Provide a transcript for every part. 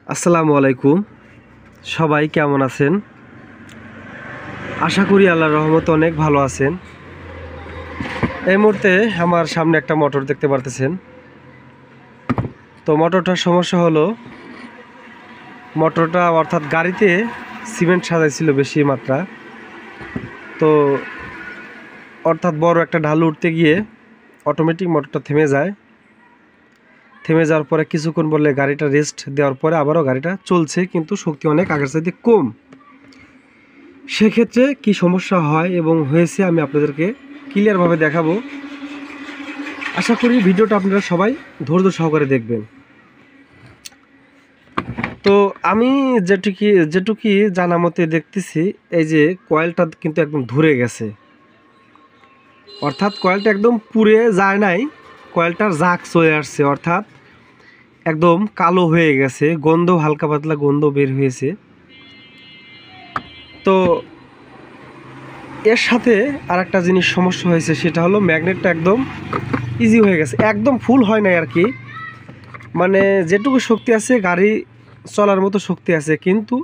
আসসালামু আলাইকুম। সবাই কেমন আছেন? আশা করি আল্লাহর রহমতে অনেক ভালো আছেন। এই মুহূর্তে আমার সামনে একটা মোটর দেখতে পারতেছেন। তো মোটরটার সমস্যা হলো, মোটরটা অর্থাৎ গাড়িতে সিমেন্ট সাজাইছিল বেশি মাত্রা। তো অর্থাৎ বড় একটা ঢালু উঠতে গিয়ে অটোমেটিক মোটরটা থেমে যায়। থেমে যাওয়ার পরে কিছুক্ষণ বললে গাড়িটা রেস্ট দেওয়ার পরে আবারও গাড়িটা চলছে, কিন্তু শক্তি অনেক আগের চাইতে কম। সেক্ষেত্রে কি সমস্যা হয় এবং হয়েছে আমি আপনাদেরকে ক্লিয়ারভাবে দেখাবো। আশা করি ভিডিওটা আপনারা সবাই ধৈর্য সহকারে দেখবেন। তো আমি যেটুকি জানা মতে দেখতেছি, এই যে কয়েলটা কিন্তু একদম ধরে গেছে, অর্থাৎ কয়েলটা একদম পুড়ে যায় নাই, কয়েলটার জাগ চলে আসছে, অর্থাৎ একদম কালো হয়ে গেছে, গন্ধ হালকা পাতলা গন্ধ বের হয়েছে। তো এর সাথে আর একটা জিনিস সমস্যা হয়েছে, সেটা হলো ম্যাগনেটটা একদম ইজি হয়ে গেছে, একদম ফুল হয় নাই আর কি। মানে যেটুকু শক্তি আছে গাড়ি চলার মতো শক্তি আছে, কিন্তু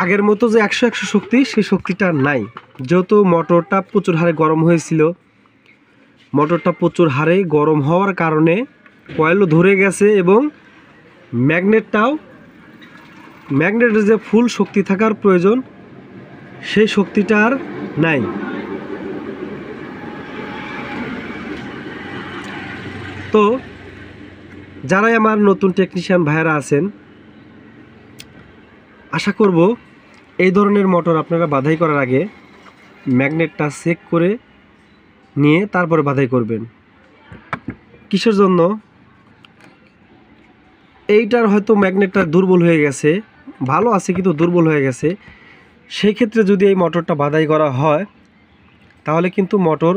আগের মতো যে 100 শক্তি, সেই শক্তিটা নাই। যেহেতু মোটরটা প্রচুর হারে গরম হয়েছিল, মোটরটা প্রচুর হারে গরম হওয়ার কারণে কয়েলও ধরে গেছে এবং ম্যাগনেটের যে ফুল শক্তি থাকার প্রয়োজন, সেই শক্তিটা আর নাই। তো যারাই আমার নতুন টেকনিশিয়ান ভাইয়েরা আছেন, আশা করব এই ধরনের মোটর আপনারা বাধাই করার আগে ম্যাগনেটটা চেক করে নিয়ে তারপরে বাধাই করবেন। কিসের জন্য? এইটার হয়তো ম্যাগনেটটা দুর্বল হয়ে গেছে, ভালো আছে কিন্তু দুর্বল হয়ে গেছে। সেই ক্ষেত্রে যদি এই মোটরটা বাধাই করা হয়, তাহলে কিন্তু মোটর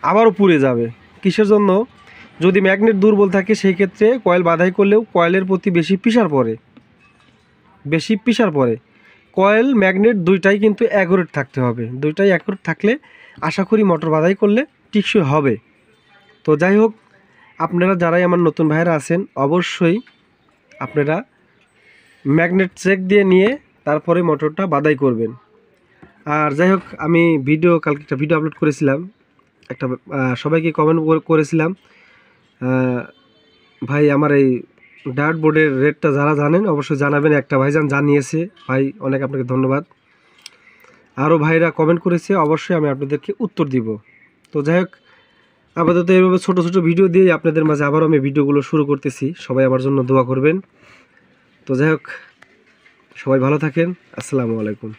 আবারও পুড়ে যাবে। কিসের জন্য? যদি ম্যাগনেট দুর্বল থাকে, সেই ক্ষেত্রে কয়েল বাধাই করলেও কয়েলের প্রতি বেশি প্রেসার পড়ে। কয়েল ম্যাগনেট দুইটাই কিন্তু অ্যাকুরেট থাকতে হবে, দুইটাই অ্যাকুরেট থাকলে আশা করি মোটর বাধাই করলে টিকসই হবে। তো যাই হোক, আপনারা যারাই আমার নতুন ভাইয়েরা আছেন, অবশ্যই আপনারা ম্যাগনেট চেক দিয়ে নিয়ে তারপরে মোটরটা বাধাই করবেন। আর যাই হোক, আমি কালকে একটা ভিডিও আপলোড করেছিলাম, একটা সবাইকে কমেন্ট করেছিলাম, ভাই আমার এই ডায়োড বোর্ডের রেটটা যারা জানেন অবশ্যই জানাবেন। একটা ভাইজান জানিয়েছে, ভাই অনেক আপনাকে ধন্যবাদ। আরও ভাইরা কমেন্ট করেছে, অবশ্যই আমি আপনাদেরকে উত্তর দিব। তো যাই হোক, আপাতত এইভাবে ছোটো ছোটো ভিডিও দিয়ে আপনাদের মাঝে আবারও আমি ভিডিওগুলো শুরু করতেছি। সবাই আমার জন্য দোয়া করবেন। তো যাই হোক, সবাই ভালো থাকেন। আসসালামু আলাইকুম।